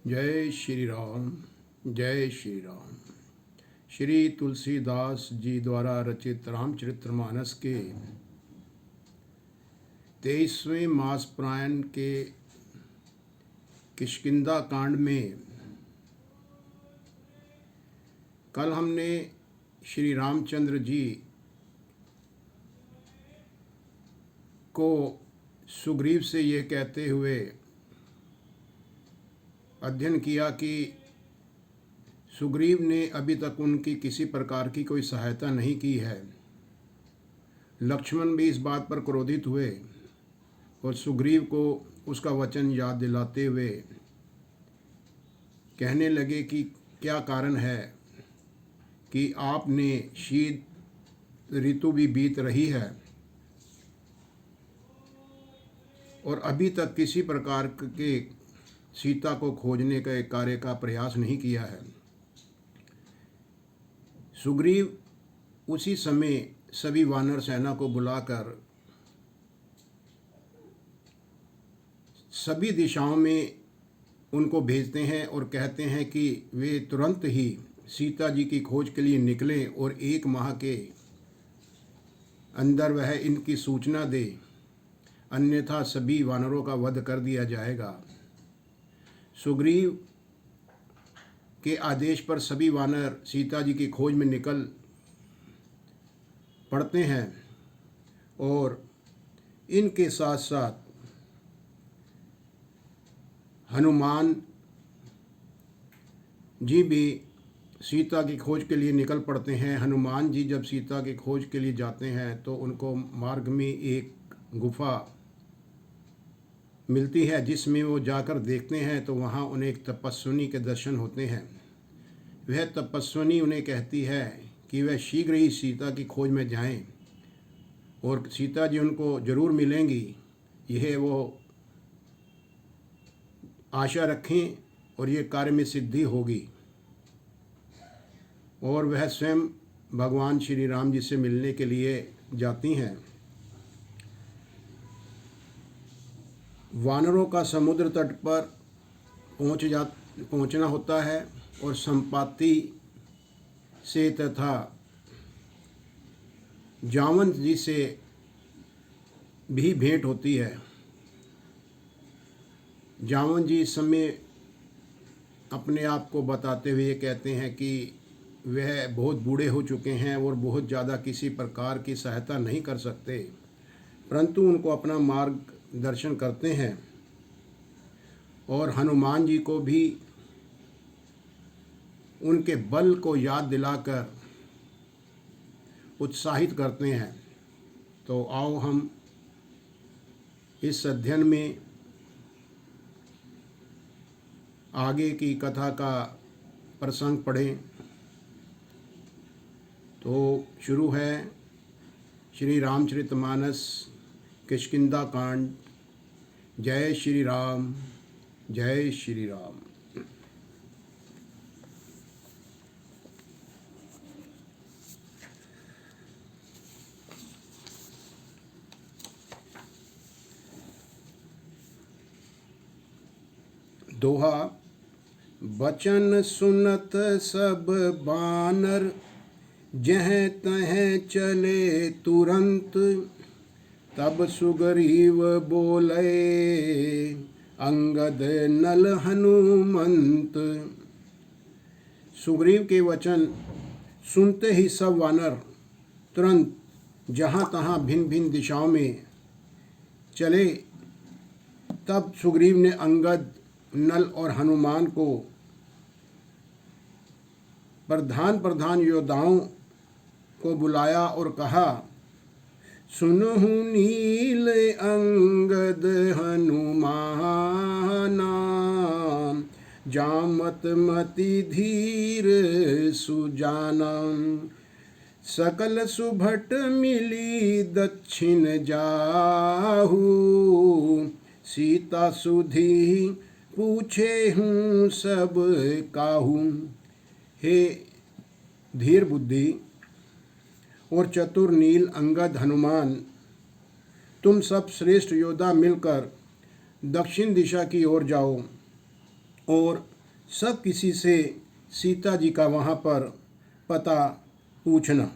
जय श्री राम। जय श्री राम। श्री तुलसीदास जी द्वारा रचित रामचरितमानस के 23वें मास प्रायण के किष्किंधा कांड में कल हमने श्री रामचंद्र जी को सुग्रीव से ये कहते हुए अध्ययन किया कि सुग्रीव ने अभी तक उनकी किसी प्रकार की कोई सहायता नहीं की है। लक्ष्मण भी इस बात पर क्रोधित हुए और सुग्रीव को उसका वचन याद दिलाते हुए कहने लगे कि क्या कारण है कि आपने शीत ऋतु भी बीत रही है और अभी तक किसी प्रकार के सीता को खोजने के कार्य का प्रयास नहीं किया है। सुग्रीव उसी समय सभी वानर सेना को बुलाकर सभी दिशाओं में उनको भेजते हैं और कहते हैं कि वे तुरंत ही सीता जी की खोज के लिए निकलें और 1 माह के अंदर वह इनकी सूचना दे, अन्यथा सभी वानरों का वध कर दिया जाएगा। सुग्रीव के आदेश पर सभी वानर सीता जी की खोज में निकल पड़ते हैं और इनके साथ साथ हनुमान जी भी सीता की खोज के लिए निकल पड़ते हैं। हनुमान जी जब सीता की खोज के लिए जाते हैं तो उनको मार्ग में एक गुफा मिलती है जिसमें वो जाकर देखते हैं तो वहाँ उन्हें एक तपस्विनी के दर्शन होते हैं। वह तपस्विनी उन्हें कहती है कि वह शीघ्र ही सीता की खोज में जाएं और सीता जी उनको ज़रूर मिलेंगी, यह वो आशा रखें और ये कार्य में सिद्धि होगी। और वह स्वयं भगवान श्री राम जी से मिलने के लिए जाती हैं। वानरों का समुद्र तट पर पहुंचना होता है और संपाति से तथा जावंत जी से भी भेंट होती है। जावंत जी इस समय अपने आप को बताते हुए कहते हैं कि वह बहुत बूढ़े हो चुके हैं और बहुत ज़्यादा किसी प्रकार की सहायता नहीं कर सकते, परंतु उनको अपना मार्ग दर्शन करते हैं और हनुमान जी को भी उनके बल को याद दिलाकर उत्साहित करते हैं। तो आओ हम इस अध्ययन में आगे की कथा का प्रसंग पढ़ें। तो शुरू है श्री रामचरितमानस किष्किंधा कांड। जय श्री राम। जय श्री राम। दोहा। बचन सुनत सब बानर, जह तह चले तुरंत। तब सुग्रीव बोले, अंगद नल हनुमंत। सुग्रीव के वचन सुनते ही सब वानर तुरंत जहाँ तहाँ भिन्न भिन्न दिशाओं में चले। तब सुग्रीव ने अंगद, नल और हनुमान को प्रधान योद्धाओं को बुलाया और कहा, सुनहु नील अंगद हनुमाना, जामत मति धीर सुजाना। सकल सुभट मिली दक्षिण जाहू, सीता सुधी पूछे हूँ सब काहू। हे धीर बुद्धि और चतुर नील अंगद हनुमान, तुम सब श्रेष्ठ योद्धा मिलकर दक्षिण दिशा की ओर जाओ और सब किसी से सीता जी का वहाँ पर पता पूछना।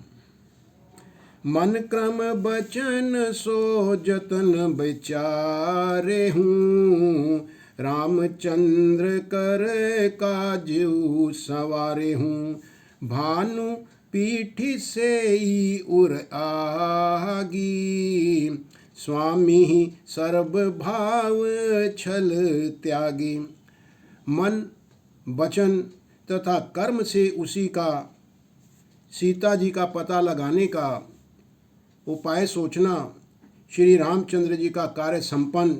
मन क्रम बचन सो जतन विचारे हूँ, रामचंद्र कर काजू सवारे हूँ। भानु पीठी से ही उर आगी, स्वामी सर्व भाव छल त्यागी। मन, वचन तथा कर्म से उसी का, सीता जी का पता लगाने का उपाय सोचना, श्री रामचंद्र जी का कार्य संपन्न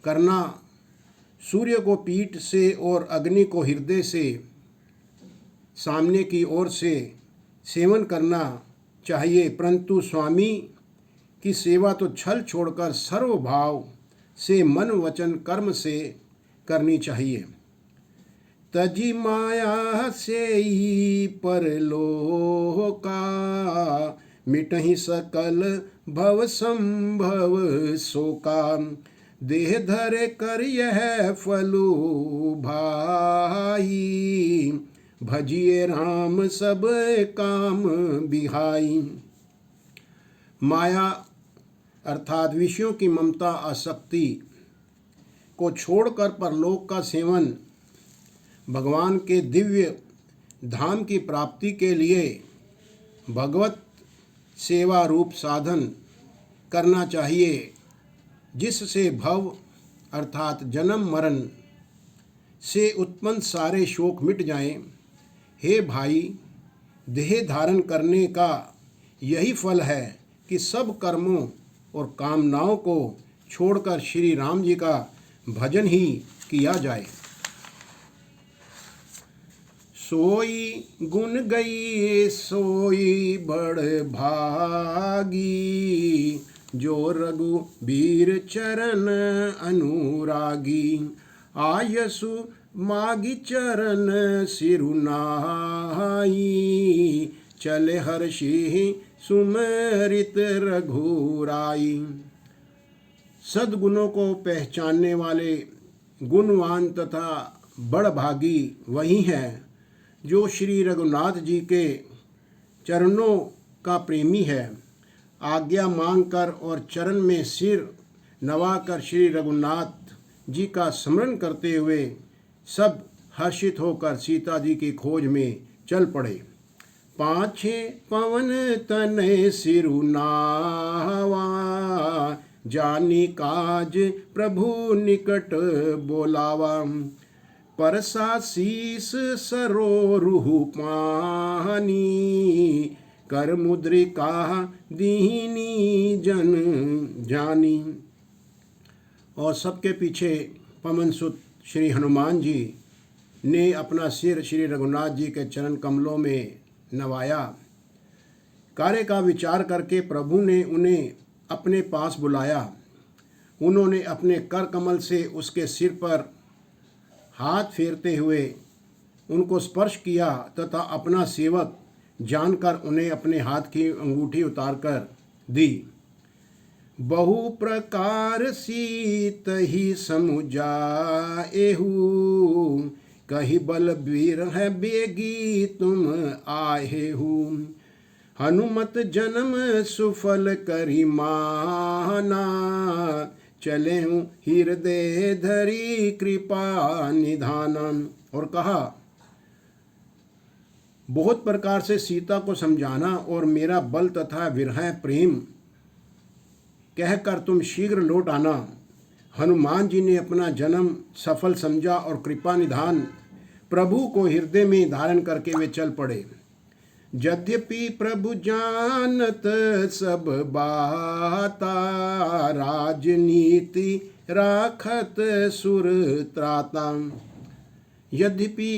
करना, सूर्य को पीठ से और अग्नि को हृदय से सामने की ओर से सेवन करना चाहिए, परंतु स्वामी की सेवा तो छल छोड़कर सर्वभाव से मन वचन कर्म से करनी चाहिए। तजी माया से ही परलोका, मिटहि सकल भव संभव शोका। देह धरे कर यह फलु भाई, भजिए राम सब काम बिहाई। माया अर्थात विषयों की ममता आसक्ति को छोड़कर परलोक का सेवन, भगवान के दिव्य धाम की प्राप्ति के लिए भगवत सेवा रूप साधन करना चाहिए, जिससे भव अर्थात जन्म मरण से उत्पन्न सारे शोक मिट जाएं। हे भाई, देह धारण करने का यही फल है कि सब कर्मों और कामनाओं को छोड़कर श्री राम जी का भजन ही किया जाए। सोई गुण गई सोई बड़ भागी, जो रघुबीर चरण अनुरागी। आयसु मागी चरण सिरुनाई, चले हर्षि सुमरित रघुराई। सद्गुणों को पहचानने वाले गुणवान तथा बड़भागी वही हैं जो श्री रघुनाथ जी के चरणों का प्रेमी है। आज्ञा मांगकर और चरण में सिर नवाकर श्री रघुनाथ जी का स्मरण करते हुए सब हर्षित होकर सीता जी की खोज में चल पड़े। पाछे पवन तनय सिरुनावा, जानी काज प्रभु निकट बोलावा। परसा शीस सरोरुह पानी, कर मुद्रिका दीनी जन जानी। और सबके पीछे पवन सुत श्री हनुमान जी ने अपना सिर श्री रघुनाथ जी के चरण कमलों में नवाया। कार्य का विचार करके प्रभु ने उन्हें अपने पास बुलाया। उन्होंने अपने कर कमल से उसके सिर पर हाथ फेरते हुए उनको स्पर्श किया तथा अपना सेवक जानकर उन्हें अपने हाथ की अंगूठी उतारकर दी। बहु प्रकार सीत ही समुझाएहु, कही बलबीर है बेगी तुम आहेहु। हनुमत जन्म सुफल करी माना, चले हूँ हृदय धरी कृपा निधानम। और कहा, बहुत प्रकार से सीता को समझाना और मेरा बल तथा विरह प्रेम कहकर तुम शीघ्र लौट आना। हनुमान जी ने अपना जन्म सफल समझा और कृपा निधान प्रभु को हृदय में धारण करके वे चल पड़े। यद्यपि प्रभु जानत सब बाता, राजनीति राखत सुर त्राता। यद्यपि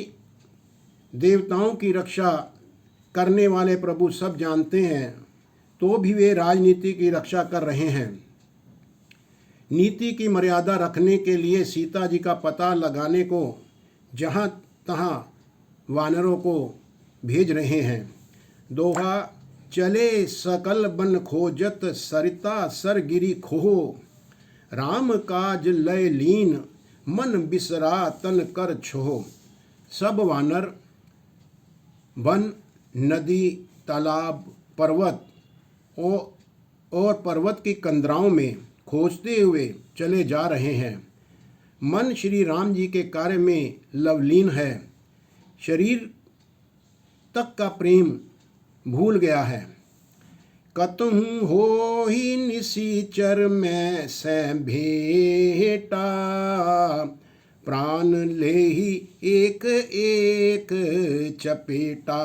देवताओं की रक्षा करने वाले प्रभु सब जानते हैं, तो भी वे राजनीति की रक्षा कर रहे हैं। नीति की मर्यादा रखने के लिए सीता जी का पता लगाने को जहाँ तहाँ वानरों को भेज रहे हैं। दोहा, चले सकल बन खोजत सरिता सर गिरी खोहो, राम काज लय लीन मन बिसरा तन कर छोहो। सब वानर वन, नदी, तालाब, पर्वत और पर्वत की कंदराओं में खोजते हुए चले जा रहे हैं। मन श्री राम जी के कार्य में लवलीन है, शरीर तक का प्रेम भूल गया है। कतहु हो ही निशिचर में से भेटा, प्राण ले ही एक एक चपेटा।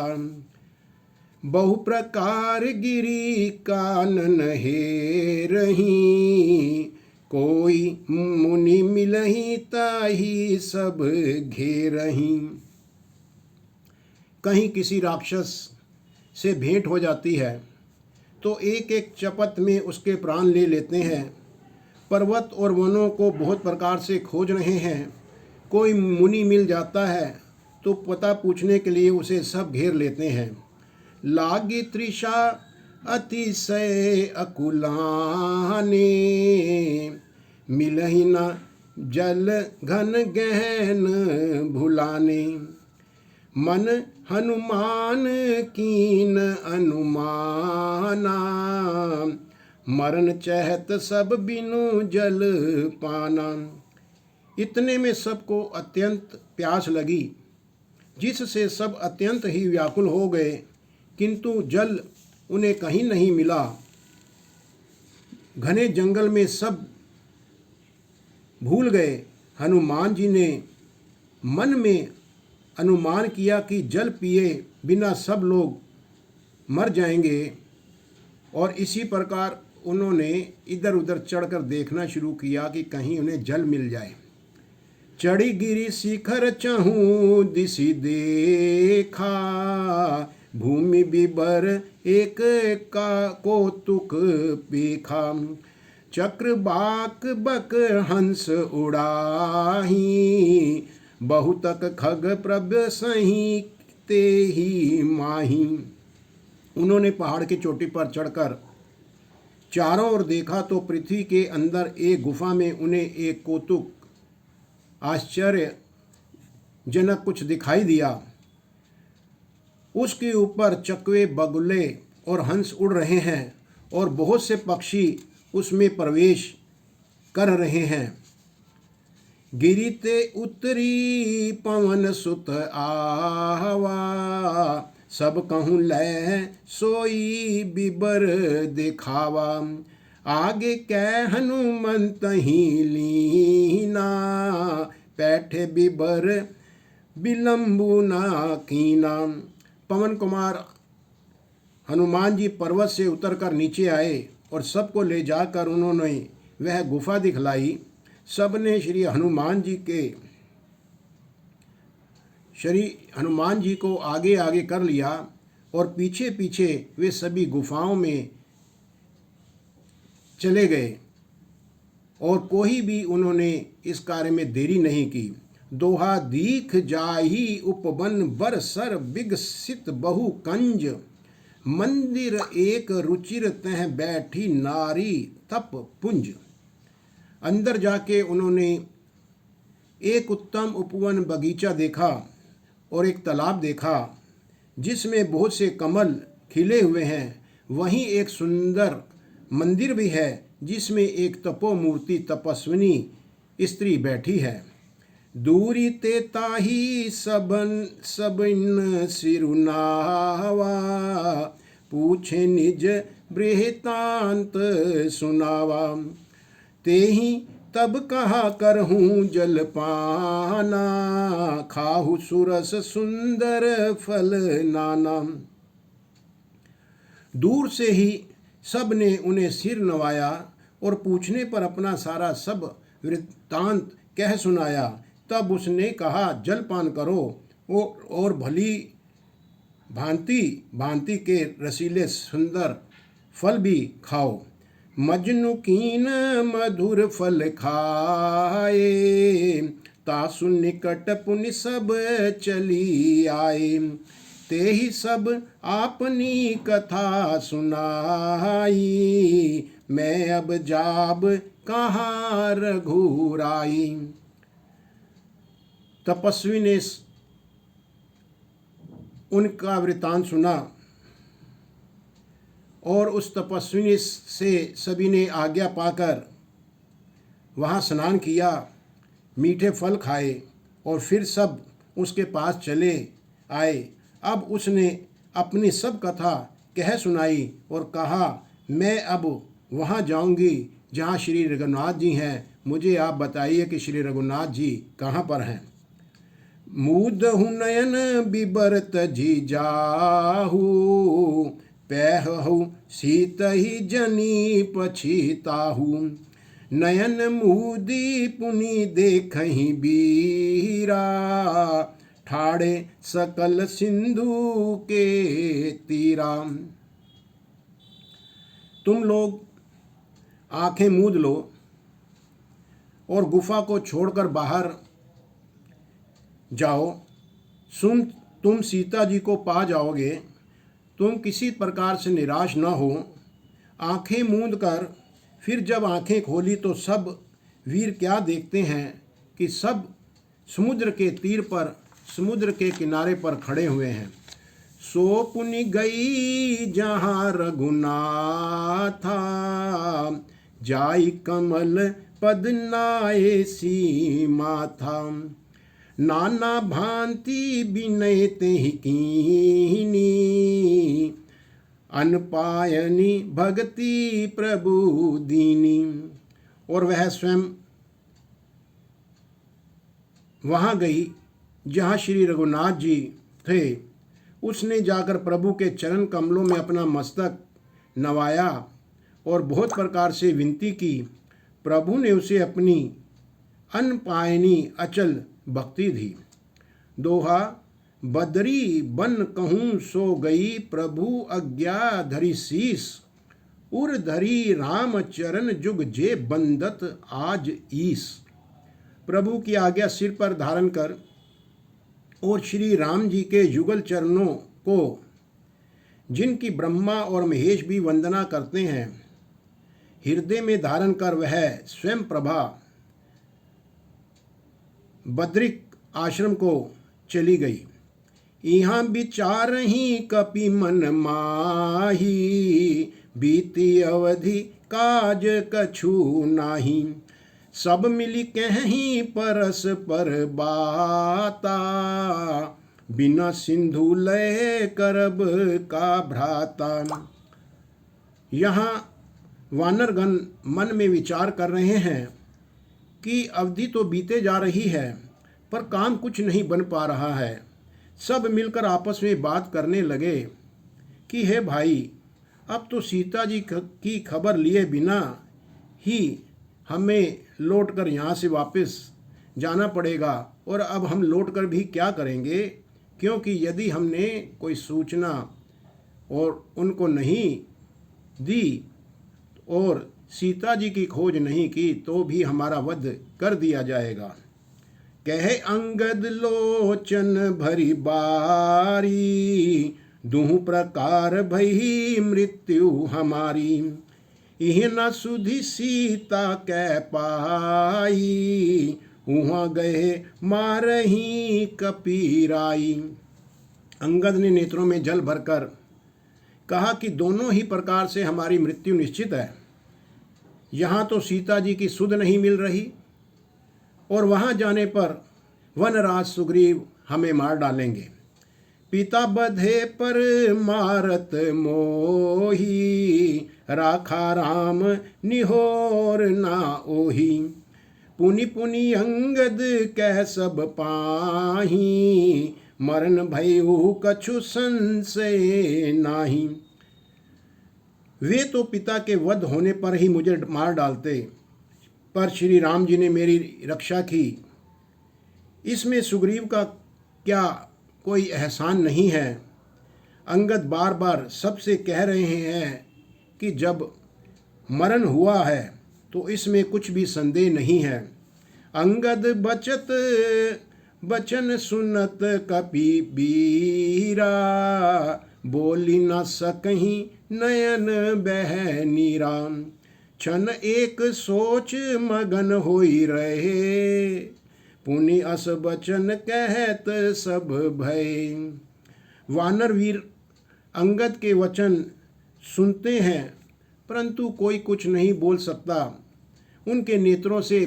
बहु प्रकार गिरी कानन हे रही, कोई मुनि मिलही ताही सब घेरही। कहीं किसी राक्षस से भेंट हो जाती है तो एक एक चपत में उसके प्राण ले लेते हैं। पर्वत और वनों को बहुत प्रकार से खोज रहे हैं, कोई मुनि मिल जाता है तो पता पूछने के लिए उसे सब घेर लेते हैं। लागी तृषा अतिशय अकुलाने, मिलहि न जल घन गहन भुलाने। मन हनुमान कीन अनुमाना, मरण चहत सब बिनु जल पाना। इतने में सबको अत्यंत प्यास लगी, जिससे सब अत्यंत ही व्याकुल हो गए, किंतु जल उन्हें कहीं नहीं मिला। घने जंगल में सब भूल गए। हनुमान जी ने मन में अनुमान किया कि जल पिए बिना सब लोग मर जाएंगे, और इसी प्रकार उन्होंने इधर उधर चढ़कर देखना शुरू किया कि कहीं उन्हें जल मिल जाए। चढ़ी गिरी शिखर चहूँ दिशि देखा, भूमि बिबर एक का कौतुक पेखा। चक्र बाक बक हंस उड़ाही, बहुतक खग प्रभ सही ते ही माही। उन्होंने पहाड़ की चोटी पर चढ़कर चारों ओर देखा तो पृथ्वी के अंदर एक गुफा में उन्हें एक कौतुक आश्चर्यजनक कुछ दिखाई दिया। उसके ऊपर चकवे, बगुले और हंस उड़ रहे हैं और बहुत से पक्षी उसमें प्रवेश कर रहे हैं। गिरिते उतरी पवन सुत आवा, सब कहूँ लय सोई बिबर दिखावा। आगे कै हनुमंत ही लीना, पैठे बिबर विलंबु ना कीना। पवन कुमार हनुमान जी पर्वत से उतरकर नीचे आए और सबको ले जाकर उन्होंने वह गुफा दिखलाई। सबने श्री हनुमान जी को आगे आगे कर लिया और पीछे पीछे वे सभी गुफाओं में चले गए, और कोई भी उन्होंने इस कार्य में देरी नहीं की। दोहा दीख जाही उपवन बर सर विकसित बहु कंज, मंदिर एक रुचिर तह बैठी नारी तप पुंज। अंदर जाके उन्होंने एक उत्तम उपवन बगीचा देखा और एक तालाब देखा जिसमें बहुत से कमल खिले हुए हैं। वहीं एक सुंदर मंदिर भी है जिसमें एक तपोमूर्ति तपस्विनी स्त्री बैठी है। दूरी ते ताही सबन सिरुनावा, पूछे निज बृहतांत सुनावा। तेहि तब कहा करहूँ जल पाना, खाहु सुरस सुंदर फल नाना। दूर से ही सब ने उन्हें सिर नवाया और पूछने पर अपना सारा सब वृत्तांत कह सुनाया। तब उसने कहा, जलपान करो और भली भांति भांति के रसीले सुंदर फल भी खाओ। मजनु कीन मधुर फल खाए, तासु निकट पुनि सब चली आए। ते ही सब आपनी कथा सुनाई, मैं अब जाब कहाँ रघुराई। तपस्वी ने उनका वृतांत सुना और उस तपस्विनी से सभी ने आज्ञा पाकर वहाँ स्नान किया, मीठे फल खाए और फिर सब उसके पास चले आए। अब उसने अपनी सब कथा कह सुनाई और कहा, मैं अब वहाँ जाऊँगी जहाँ श्री रघुनाथ जी हैं। मुझे आप बताइए कि श्री रघुनाथ जी कहाँ पर हैं। मूदहु नयन बिबरत जी जाहू, पैहु सीतहि जनी पछिताहू। नयन मूदी पुनि देखहि बीरा, ठाड़े सकल सिंधु के तीरा। तुम लोग आंखें मूंद लो और गुफा को छोड़कर बाहर जाओ। तुम सीता जी को पा जाओगे। तुम किसी प्रकार से निराश न हो। आंखें मूंद कर फिर जब आंखें खोली तो सब वीर क्या देखते हैं कि सब समुद्र के तीर पर, समुद्र के किनारे पर खड़े हुए हैं। सो पुनि गई जहाँ रघुनाथा, जाई कमल पद नाये सीमा था। नाना भांति विनय तेहि कीनी, अनपायनी भक्ति प्रभु दीनी। और वह स्वयं वहाँ गई जहाँ श्री रघुनाथ जी थे। उसने जाकर प्रभु के चरण कमलों में अपना मस्तक नवाया और बहुत प्रकार से विनती की। प्रभु ने उसे अपनी अनपायनी अचल भक्ति दी। दोहा, बदरी बन कहूँ सो गई, प्रभु आज्ञा धरी शीस। उर धरी राम चरण जुग जे बंदत आज ईस। प्रभु की आज्ञा सिर पर धारण कर और श्री राम जी के युगल चरणों को, जिनकी ब्रह्मा और महेश भी वंदना करते हैं, हृदय में धारण कर वह स्वयं प्रभा बद्रिक आश्रम को चली गई। यहाँ विचार ही कपि मन माही, बीती अवधि काज कछु नाही। सब मिली कहीं परस पर बाता, बिना सिंधु लय करब का भ्राता। यहाँ वानरगण मन में विचार कर रहे हैं कि अवधि तो बीते जा रही है पर काम कुछ नहीं बन पा रहा है। सब मिलकर आपस में बात करने लगे कि हे भाई, अब तो सीता जी की खबर लिए बिना ही हमें लौटकर यहाँ से वापस जाना पड़ेगा। और अब हम लौटकर भी क्या करेंगे, क्योंकि यदि हमने कोई सूचना और उनको नहीं दी और सीता जी की खोज नहीं की तो भी हमारा वध कर दिया जाएगा। कहे अंगद लोचन भरी बारी, दुहु प्रकार भई मृत्यु हमारी। इह न सुधि सीता कह पाई, उहाँ गए मारही कपीराई। अंगद ने नेत्रों में जल भरकर कहा कि दोनों ही प्रकार से हमारी मृत्यु निश्चित है। यहाँ तो सीता जी की सुध नहीं मिल रही और वहाँ जाने पर वनराज सुग्रीव हमें मार डालेंगे। पिता बधे पर मारत मोही, राखा राम निहोर ना ओही। पुनि पुनि अंगद कह सब पाही, मरण भयउ कछु संशय नाही। वे तो पिता के वध होने पर ही मुझे मार डालते, पर श्री राम जी ने मेरी रक्षा की। इसमें सुग्रीव का क्या कोई एहसान नहीं है। अंगद बार बार सबसे कह रहे हैं कि जब मरण हुआ है तो इसमें कुछ भी संदेह नहीं है। अंगद बचत बचन सुनत कपि बीरा, बोली न सकहीं नयन बह नीरा। क्षण एक सोच मगन होई रहे, पुनि अस बचन कहत सब भय। वानर वीर अंगद के वचन सुनते हैं, परंतु कोई कुछ नहीं बोल सकता। उनके नेत्रों से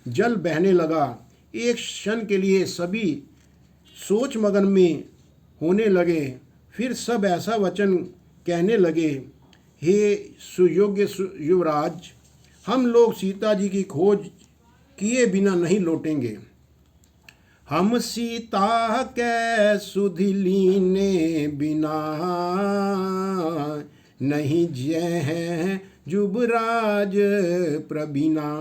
जल बहने लगा। एक क्षण के लिए सभी सोच मगन में होने लगे। फिर सब ऐसा वचन कहने लगे, हे सुयोग्य युवराज, हम लोग सीता जी की खोज किए बिना नहीं लौटेंगे। हम सीता के सुधि लीने बिना नहीं जय हैं युवराज प्रवीणा।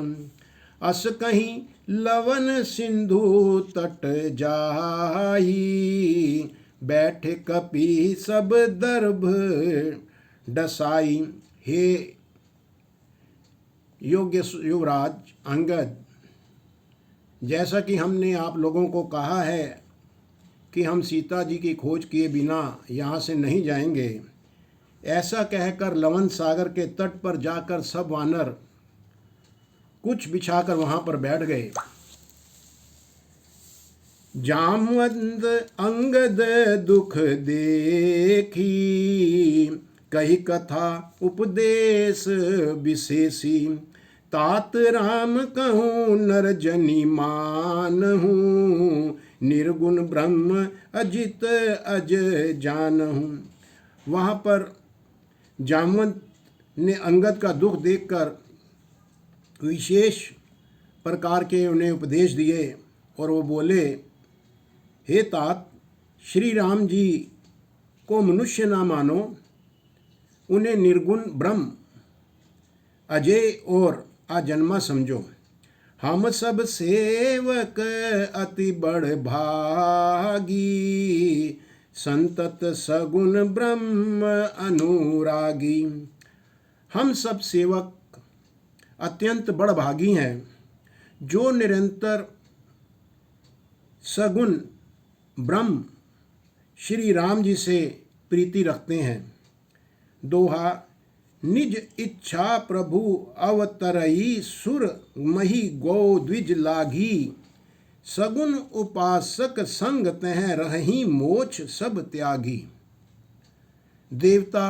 अस कहीं लवन सिंधु तट जाई, बैठे कपि सब दर्भ डसाई। हे योग्य युवराज अंगद, जैसा कि हमने आप लोगों को कहा है कि हम सीता जी की खोज किए बिना यहाँ से नहीं जाएंगे, ऐसा कहकर लवन सागर के तट पर जाकर सब वानर कुछ बिछाकर वहाँ पर बैठ गए। जामवंत अंगद दुख देखी, कही कथा उपदेश विशेषी। तात राम कहूँ नर जनी मानहूँ, निर्गुण ब्रह्म अजित अज जानहूँ। वहाँ पर जामवंत ने अंगद का दुख देखकर विशेष प्रकार के उन्हें उपदेश दिए और वो बोले, हे तात, श्री राम जी को मनुष्य ना मानो, उन्हें निर्गुण ब्रह्म अजय और अजन्मा समझो। हम सब सेवक अति बड़ भागी, संतत सगुण ब्रह्म अनुरागी। हम सब सेवक अत्यंत बड़ भागी हैं, जो निरंतर सगुण ब्रह्म श्री राम जी से प्रीति रखते हैं। दोहा, निज इच्छा प्रभु अवतरई, सुर मही गौ द्विज लागी। सगुण उपासक संग तह रही, मोक्ष सब त्यागी। देवता,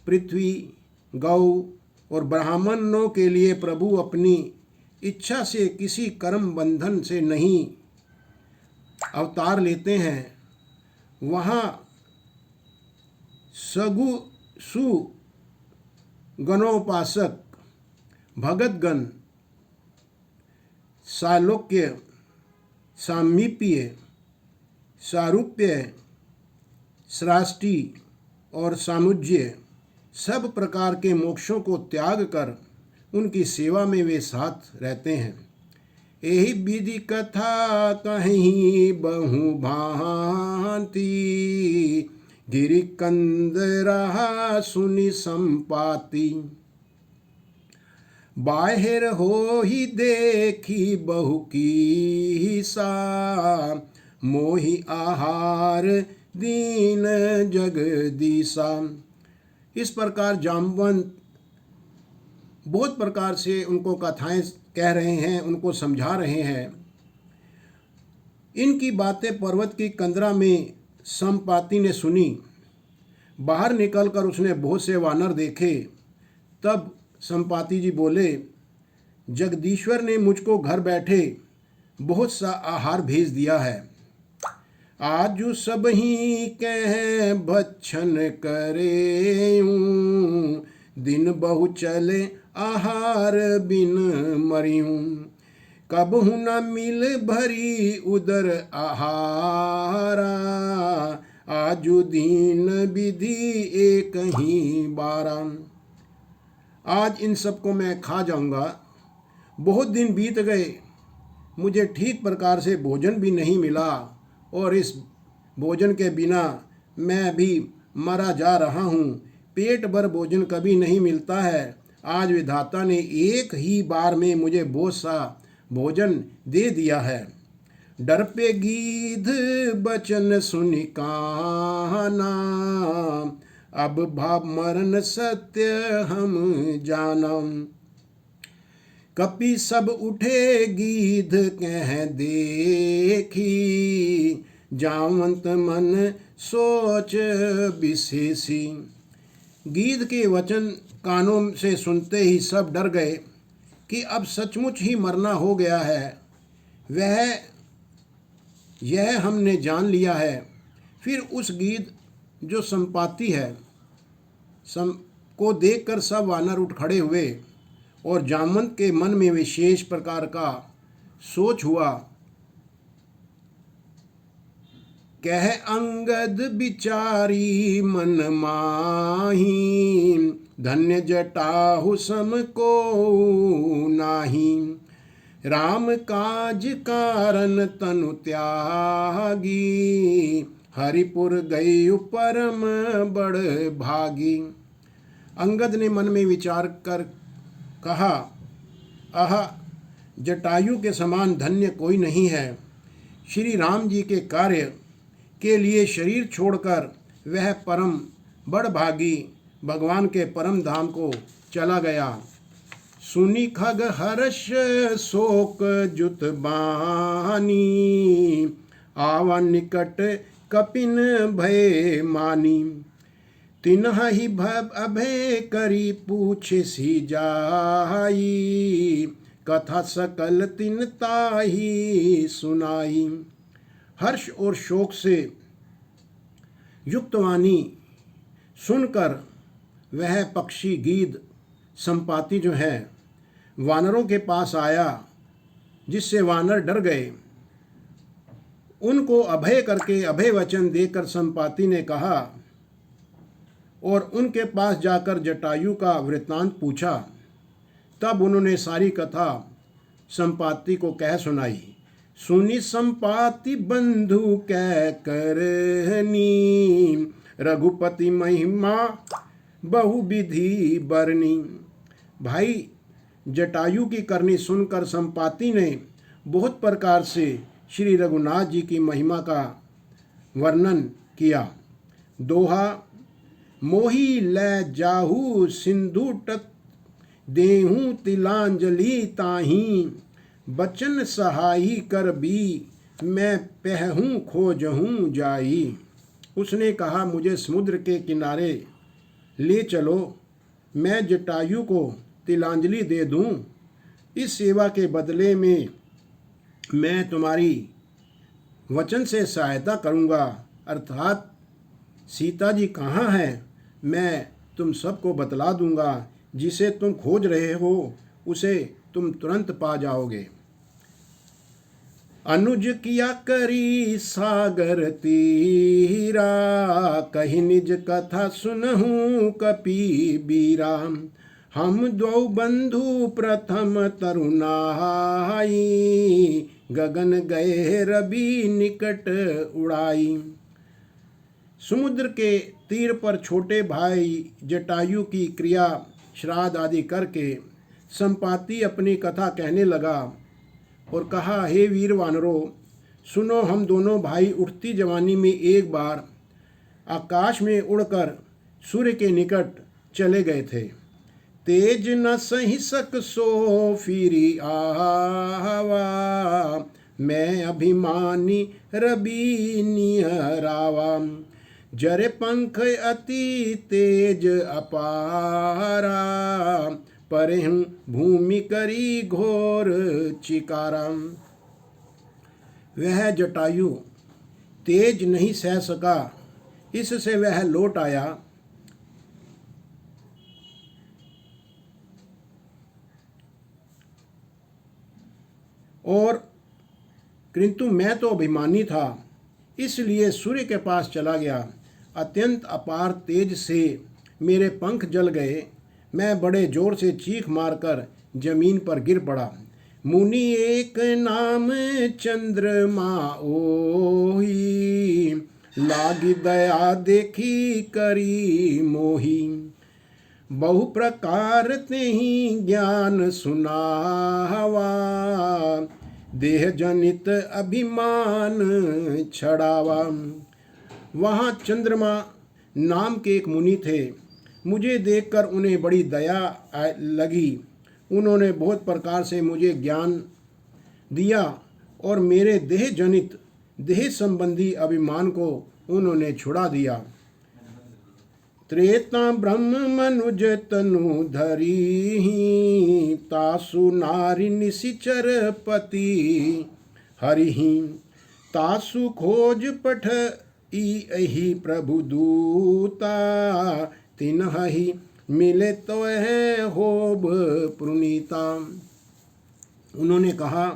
पृथ्वी, गौ और ब्राह्मणों के लिए प्रभु अपनी इच्छा से किसी कर्म बंधन से नहीं अवतार लेते हैं। वहाँ सगु सु गणोपासक भगतगण सालोक्य, सामीप्य, सारूप्य, सृष्टि और सामुज्य सब प्रकार के मोक्षों को त्याग कर उनकी सेवा में वे साथ रहते हैं। यही विधि कथा कहीं बहु भांति, गिरि कंद रहा सुनि संपाति। बाहिर हो ही देखी बहु की सा, मोहि आहार दीन जगदीसा। इस प्रकार जामवंत बहुत प्रकार से उनको कथाएं कह रहे हैं, उनको समझा रहे हैं। इनकी बातें पर्वत की कंदरा में संपाति ने सुनी। बाहर निकलकर उसने बहुत से वानर देखे। तब संपाति जी बोले, जगदीश्वर ने मुझको घर बैठे बहुत सा आहार भेज दिया है। आजु सब ही कह भक्षण करे, दिन बहु चले आहार बिन मरियूं। कबहु न मिल भरी उदर आहारा, आजु दीन विधि एक ही बारा। आज इन सबको मैं खा जाऊंगा। बहुत दिन बीत गए, मुझे ठीक प्रकार से भोजन भी नहीं मिला और इस भोजन के बिना मैं भी मरा जा रहा हूँ। पेट भर भोजन कभी नहीं मिलता है। आज विधाता ने एक ही बार में मुझे बहुत सा भोजन दे दिया है। डर पे गीध बचन सुनि काना, अब भाव मरण सत्य हम जानम। कपि सब उठे गीध कह देखी, जावंत मन सोच विशेषी। गीध के वचन कानों से सुनते ही सब डर गए कि अब सचमुच ही मरना हो गया है। यह हमने जान लिया है। फिर उस गीध जो संपाति है को देखकर सब वानर उठ खड़े हुए और जामवंत के मन में विशेष प्रकार का सोच हुआ। कह अंगद बिचारी मन माही, धन्य जटाहु सम को नाही। राम काज कारण तनु त्यागी, हरिपुर गई परम बड़ भागी। अंगद ने मन में विचार कर कहा, आह, जटायु के समान धन्य कोई नहीं है। श्री राम जी के कार्य के लिए शरीर छोड़कर वह परम बड़ भागी भगवान के परम धाम को चला गया। सुनी खग हर्ष शोक जुत बानी, आवा निकट कपिन भय मानी। तिन्ह ही अभय करी पूछ सी जाई, कथा सकल तिन ताही सुनाई। हर्ष और शोक से युक्त वाणी सुनकर वह पक्षी गीध संपाति जो है वानरों के पास आया, जिससे वानर डर गए। उनको अभय करके अभय वचन देकर संपाति ने कहा और उनके पास जाकर जटायु का वृत्तांत पूछा। तब उन्होंने सारी कथा संपाति को कह सुनाई। सुनी संपाति बंधु कह करनी, रघुपति महिमा बहु विधि बरनी। भाई जटायु की करनी सुनकर संपाति ने बहुत प्रकार से श्री रघुनाथ जी की महिमा का वर्णन किया। दोहा, मोही ले जाहू सिंधु तट, देहूँ तिलांजलि ताही। बचन सहाई कर भी, मैं पहूँ खोजहूँ जाई। उसने कहा, मुझे समुद्र के किनारे ले चलो, मैं जटायु को तिलांजलि दे दूँ। इस सेवा के बदले में मैं तुम्हारी वचन से सहायता करूँगा। अर्थात सीता जी कहाँ हैं, मैं तुम सबको बतला दूँगा। जिसे तुम खोज रहे हो उसे तुम तुरंत पा जाओगे। अनुज किया करी सागर तीरा, कही निज कथा सुनहूँ कपि बीरा। हम द्वौ बंधु प्रथम तरुणाई, गगन गए रवि निकट उड़ाई। समुद्र के तीर पर छोटे भाई जटायु की क्रिया श्राद्ध आदि करके संपाति अपनी कथा कहने लगा और कहा, हे वीर वानरों, सुनो, हम दोनों भाई उठती जवानी में एक बार आकाश में उड़कर सूर्य के निकट चले गए थे। तेज न सही सक सो फिरी आवा, मैं अभिमानी रवि निहरावा। जरे पंख अति तेज अपारा, परहूँ भूमि करी घोर चिकारा। वह जटायु तेज नहीं सह सका, इससे वह लौट आया। और किंतु मैं तो अभिमानी था, इसलिए सूर्य के पास चला गया। अत्यंत अपार तेज से मेरे पंख जल गए। मैं बड़े जोर से चीख मारकर जमीन पर गिर पड़ा। मुनि एक नाम चंद्रमा ओही, लागी दया देखी करी मोही। बहु प्रकार तेहि ज्ञान सुनावा, देह जनित अभिमान छड़ावा। वहाँ चंद्रमा नाम के एक मुनि थे। मुझे देखकर उन्हें बड़ी दया लगी। उन्होंने बहुत प्रकार से मुझे ज्ञान दिया और मेरे देह जनित देह संबंधी अभिमान को उन्होंने छुड़ा दिया। त्रेता ब्रह्म मनुज तनु धरी, तासु नारी निशिचर पति हरिहि, तासु खोज पठ इहि प्रभु दूता, तिन्हि मिले तो है होब पुनीता। उन्होंने कहा,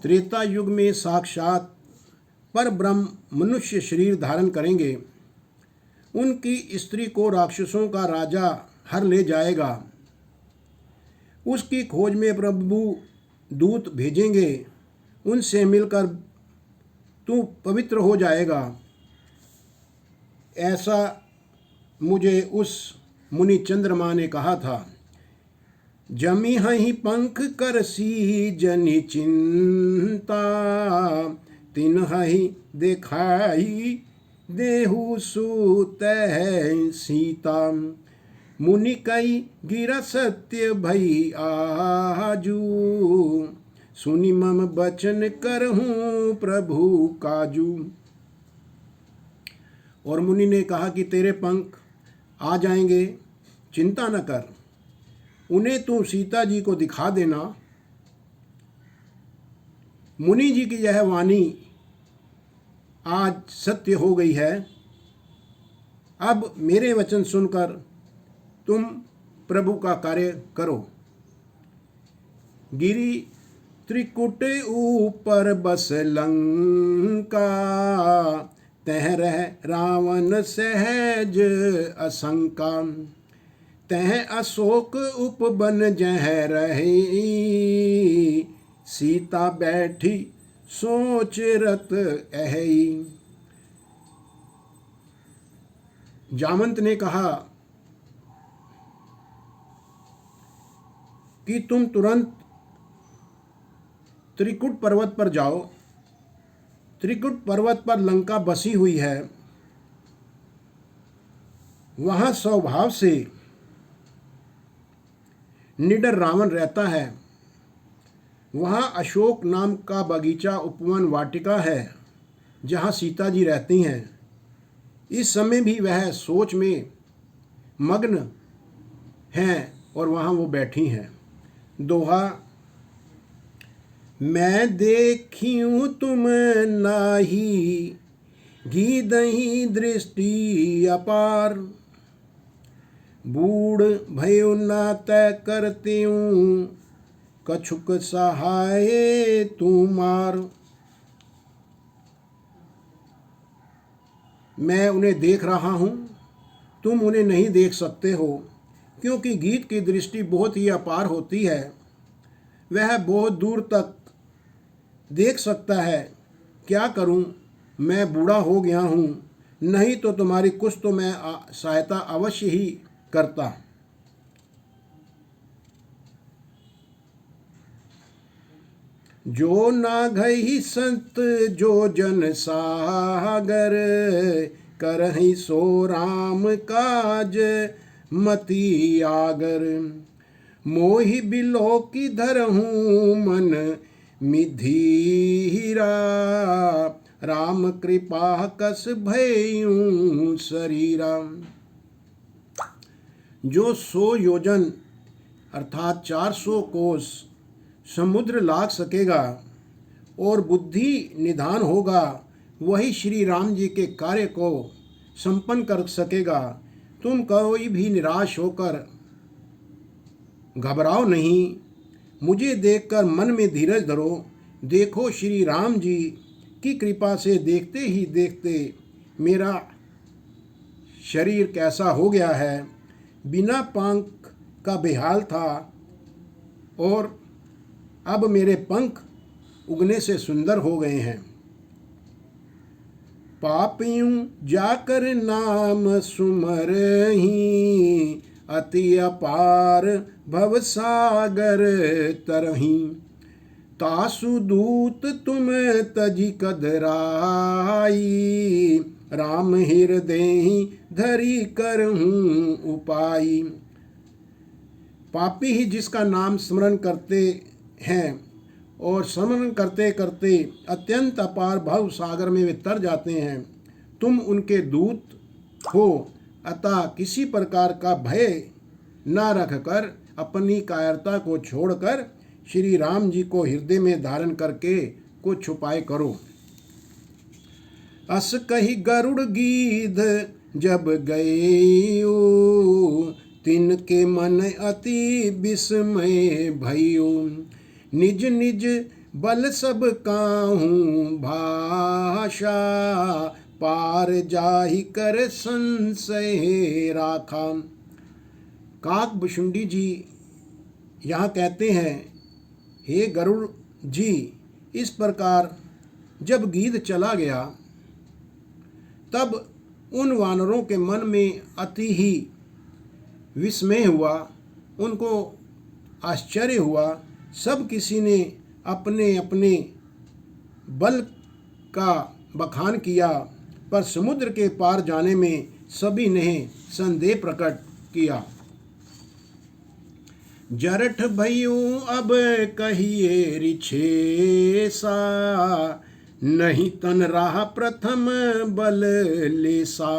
त्रेता युग में साक्षात पर ब्रह्म मनुष्य शरीर धारण करेंगे। उनकी स्त्री को राक्षसों का राजा हर ले जाएगा। उसकी खोज में प्रभु दूत भेजेंगे। उनसे मिलकर तू पवित्र हो जाएगा। ऐसा मुझे उस मुनि चंद्रमा ने कहा था। जमी हहीं पंख करसी जनि चिंता, तिन्हि देखाई देहु सुत सीता, मुनि कई गिरा सत्य भई आजू, सुनि मम बचन करहूँ प्रभु काजू। और मुनि ने कहा कि तेरे पंख आ जाएंगे, चिंता न कर, उन्हें तू सीता जी को दिखा देना। मुनि जी की यह वाणी आज सत्य हो गई है। अब मेरे वचन सुनकर तुम प्रभु का कार्य करो। गिरी त्रिकुट ऊपर बस लंका, तह रह रावण सहज असंका, तह अशोक उपबन जह रही, सीता बैठी सोच रत अहई। जामंत ने कहा कि तुम तुरंत त्रिकुट पर्वत पर जाओ। त्रिकुट पर्वत पर लंका बसी हुई है। वहाँ स्वभाव से निडर रावण रहता है। वहाँ अशोक नाम का बगीचा उपवन वाटिका है जहाँ सीता जी रहती हैं। इस समय भी वह सोच में मग्न हैं और वहाँ वो बैठी हैं। दोहा, मैं देखियूँ तुम नाही, घी दही दृष्टि अपार, बूढ़ भयो ना तय करत्यूँ, कछुक सहाय तुमार। मैं उन्हें देख रहा हूँ, तुम उन्हें नहीं देख सकते हो, क्योंकि गीत की दृष्टि बहुत ही अपार होती है। वह बहुत दूर तक देख सकता है। क्या करूँ, मैं बूढ़ा हो गया हूँ, नहीं तो तुम्हारी कुछ तो मैं सहायता अवश्य ही करता। जो ना गई संत जो जन सागर, करहि सो राम काज मति आगर, मोहि बिलो की धरहूँ मन मिधीरा, राम कृपा कस भयूँ शरीरा। जो 100 योजन अर्थात 400 कोस समुद्र लाग सकेगा और बुद्धि निधान होगा, वही श्री राम जी के कार्य को संपन्न कर सकेगा। तुम कोई भी निराश होकर घबराओ नहीं, मुझे देखकर मन में धीरज धरो। देखो श्री राम जी की कृपा से देखते ही देखते मेरा शरीर कैसा हो गया है। बिना पंख का बेहाल था और अब मेरे पंख उगने से सुंदर हो गए हैं। पापियों जाकर नाम सुमरहि, अति अपार भव सागर तरहि, तासु दूत तुम तजि कदराई, राम हृदय धरि करहूँ उपाई। पापी ही जिसका नाम स्मरण करते हैं और स्मरण करते करते अत्यंत अपार भव सागर में वे तर जाते हैं। तुम उनके दूत हो, अतः किसी प्रकार का भय न रखकर अपनी कायरता को छोड़कर श्री राम जी को हृदय में धारण करके कुछ उपाय करो। अस कही गरुड़ गीध जब गयो, तिनके मन अति विस्मय भयो। निज निज बल सब काहूँ भाषा, पार जाहि कर संशय राखा। काक भुशुंडी जी यहाँ कहते हैं, हे गरुड़ जी, इस प्रकार जब गीध चला गया तब उन वानरों के मन में अति ही विस्मय हुआ, उनको आश्चर्य हुआ। सब किसी ने अपने अपने बल का बखान किया, पर समुद्र के पार जाने में सभी ने संदेह प्रकट किया। जरठ भयो अब कहिए रिछेसा, नहीं तन रहा प्रथम बल लेसा।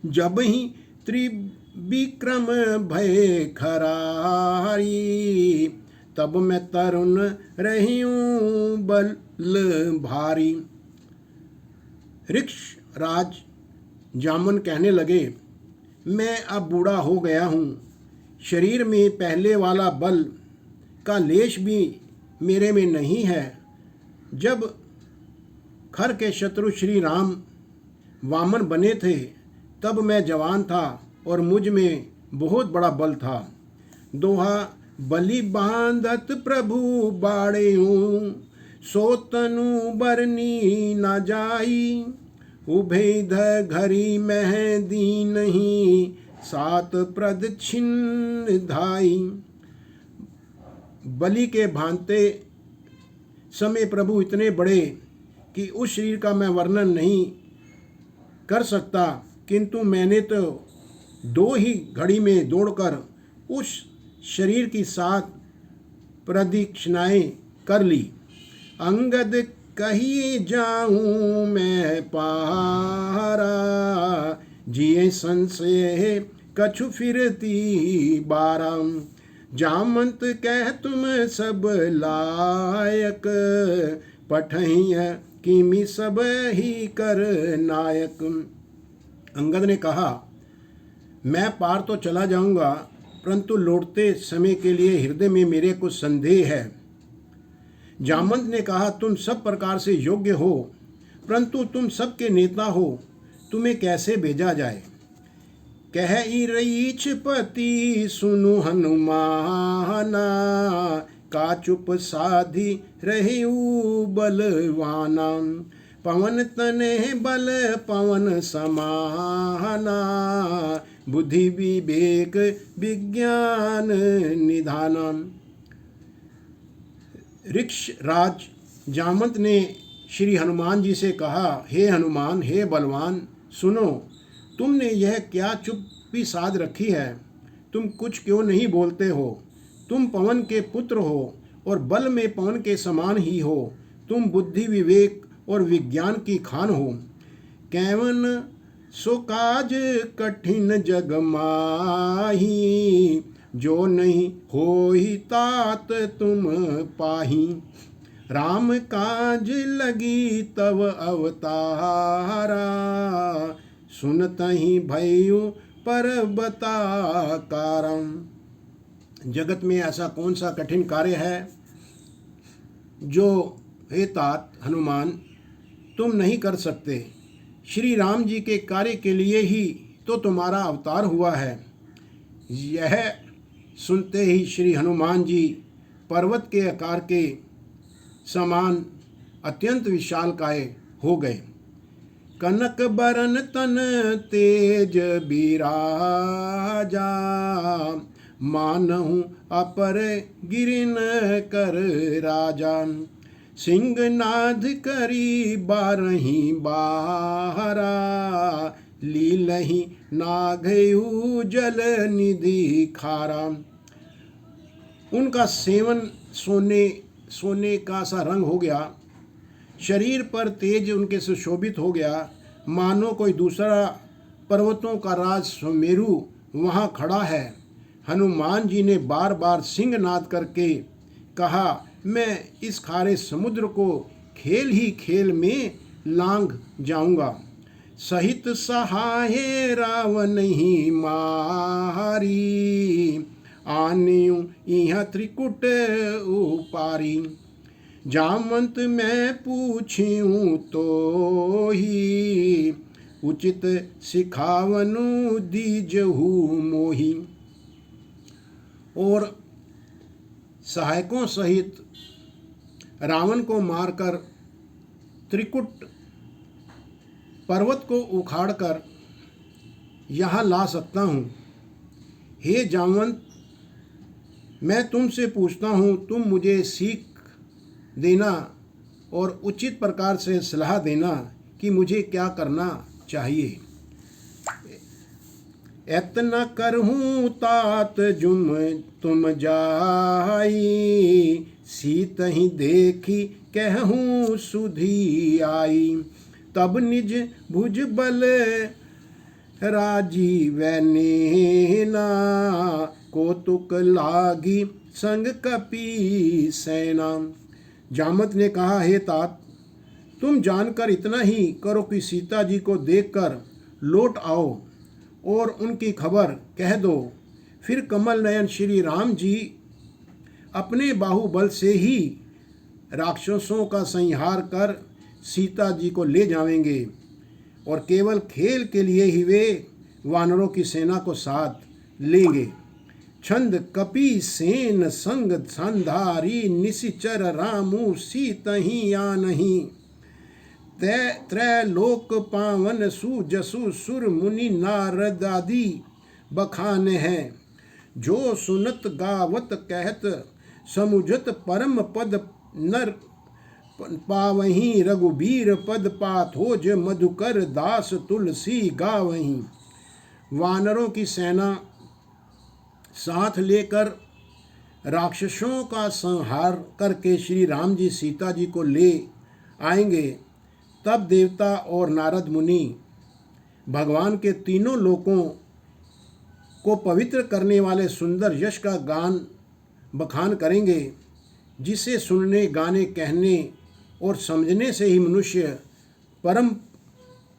जब ही त्रिविक्रम भय खरारी, तब मैं तरुण रहियूं बल भारी। ऋक्ष राज जामन कहने लगे, मैं अब बूढ़ा हो गया हूँ, शरीर में पहले वाला बल का लेश भी मेरे में नहीं है। जब खर के शत्रु श्री राम वामन बने थे तब मैं जवान था और मुझ में बहुत बड़ा बल था। दोहा बलि बांधत प्रभु बाड़ेऊं, सोतनु बरनी न जाई। उभेद घरी मह दी नहीं, सात प्रदक्षिण धाई। बलि के भांते समय प्रभु इतने बड़े कि उस शरीर का मैं वर्णन नहीं कर सकता, किंतु मैंने तो 2 ही घड़ी में दौड़कर उस शरीर की 7 प्रदक्षिणाएं कर ली। अंगद कहिए जाऊं मैं पारा, जिए संशय कछु फिरती बाराम। जामंत कह तुम सब लायक, पठहिय किमि सब ही कर नायक। अंगद ने कहा, मैं पार तो चला जाऊंगा, परंतु लौटते समय के लिए हृदय में मेरे कुछ संदेह है। जामंत ने कहा, तुम सब प्रकार से योग्य हो, परंतु तुम सबके नेता हो, तुम्हें कैसे भेजा जाए। कह ईरीछ पति सुनु हनुमाना, का चुप साधी रहिऊ बलवाना। पवन तने बल पवन समाना, बुद्धि विवेक विज्ञान निधाना। ऋक्ष राज जामंत ने श्री हनुमान जी से कहा, हे हनुमान, हे बलवान, सुनो, तुमने यह क्या चुप्पी साध रखी है। तुम कुछ क्यों नहीं बोलते हो। तुम पवन के पुत्र हो और बल में पवन के समान ही हो। तुम बुद्धि विवेक और विज्ञान की खान हो। कैवन सो काज कठिन जग माही, जो नहीं होई तात तुम पाही। राम काज लगी तव अवतारा, सुनतहि भयउ पर्वताकारम। जगत में ऐसा कौन सा कठिन कार्य है जो हे तात हनुमान तुम नहीं कर सकते। श्री राम जी के कार्य के लिए ही तो तुम्हारा अवतार हुआ है। यह सुनते ही श्री हनुमान जी पर्वत के आकार के समान अत्यंत विशालकाय हो गए। कनक बरन तन तेज बिराजा, मानहु अपर गिरिन कर राजा। सिंहनाद करी बारही बाहरा, लीलहि नाघयु जल निधि खारा। उनका सेवन सोने सोने का सा रंग हो गया, शरीर पर तेज उनके सुशोभित हो गया, मानो कोई दूसरा पर्वतों का राज सुमेरु वहाँ खड़ा है। हनुमान जी ने बार बार सिंहनाद करके कहा, मैं इस खारे समुद्र को खेल ही खेल में लांघ जाऊंगा। सहित सहाय रावण ही मारी, आन्यू यह त्रिकुट उपारी। जामंत मैं पूछूं तो ही, उचित सिखावनु दीजहु मोही। और सहायकों सहित रावण को मारकर त्रिकुट पर्वत को उखाड़कर यहाँ ला सकता हूँ। हे जामवंत, मैं तुमसे पूछता हूँ, तुम मुझे सीख देना और उचित प्रकार से सलाह देना कि मुझे क्या करना चाहिए। एतना करहूँ तात जुम तुम जाई, सीत ही देखी कहूँ सुधी आई। तब निज भुज बल राजीव नेना, कौतुक लागी संग कपि सेना। जामवंत ने कहा, हे तात, तुम जानकर इतना ही करो कि सीता जी को देखकर लौट आओ और उनकी खबर कह दो। फिर कमल नयन श्री राम जी अपने बाहुबल से ही राक्षसों का संहार कर सीता जी को ले जाएंगे और केवल खेल के लिए ही वे वानरों की सेना को साथ लेंगे। छंद कपि सेन संग संधारी, निशिचर रामू सीतहि आनहि। त्रैलोक पावन सुजसु सुर मुनि नारद आदि बखान है। जो सुनत गावत कहत समुझत परम पद नर पावहीं। रघुबीर पद पाथोज मधुकर दास तुलसी गावहीं। वानरों की सेना साथ लेकर राक्षसों का संहार करके श्री राम जी सीता जी को ले आएंगे। तब देवता और नारद मुनि भगवान के तीनों लोकों को पवित्र करने वाले सुंदर यश का गान बखान करेंगे, जिसे सुनने, गाने, कहने और समझने से ही मनुष्य परम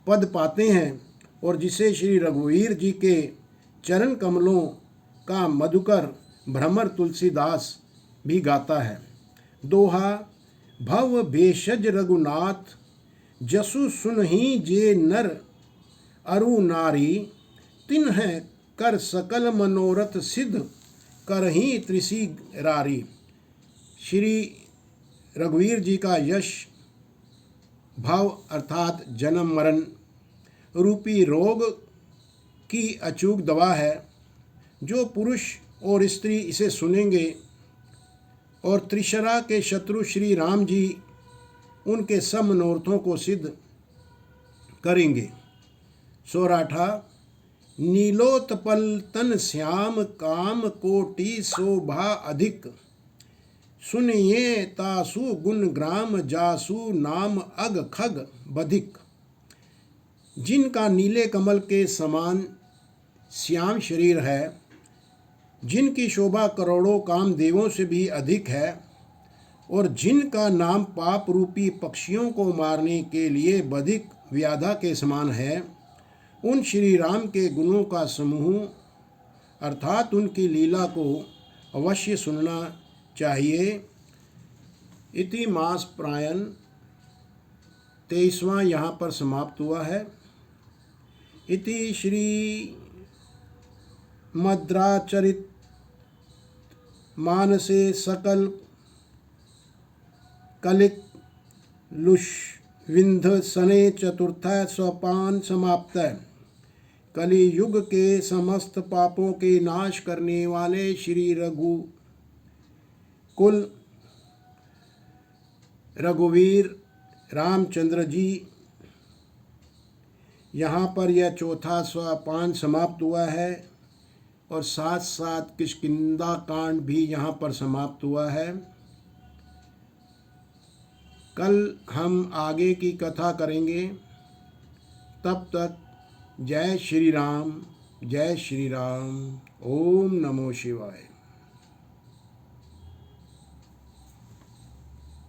पद पाते हैं और जिसे श्री रघुवीर जी के चरण कमलों का मधुकर भ्रमर तुलसीदास भी गाता है। दोहा। भव भेषज रघुनाथ, जसु सुनहि जे नर अरु नारी। तिन्ह कर सकल मनोरथ सिद्ध, करहि त्रिसी रारी। श्री रघुवीर जी का यश भाव अर्थात जन्म मरण रूपी रोग की अचूक दवा है। जो पुरुष और स्त्री इसे सुनेंगे और त्रिशरा के शत्रु श्री राम जी उनके सब मनोरथों को सिद्ध करेंगे। सोराठा। नीलोत्पल तन श्याम, काम कोटि शोभा अधिक। सुनिए तासु गुण ग्राम, जासु नाम अग खग बधिक। जिनका नीले कमल के समान श्याम शरीर है, जिनकी शोभा करोड़ों कामदेवों से भी अधिक है और जिनका नाम पाप रूपी पक्षियों को मारने के लिए बधिक व्याधा के समान है, उन श्री राम के गुणों का समूह अर्थात उनकी लीला को अवश्य सुनना चाहिए। इति मास प्रायण 23वां यहाँ पर समाप्त हुआ है। इति श्री मद्राचरित मानसे सकल कलिक लुष्विंध सने चतुर्थ सोपान समाप्त। कलि युग के समस्त पापों के नाश करने वाले श्री रघुवीर रामचंद्र जी, यहाँ पर यह चौथा सोपान समाप्त हुआ है और साथ साथ किष्किंधा कांड भी यहाँ पर समाप्त हुआ है। कल हम आगे की कथा करेंगे। तब तक जय श्री राम, जय श्री राम। ओम नमो शिवाय।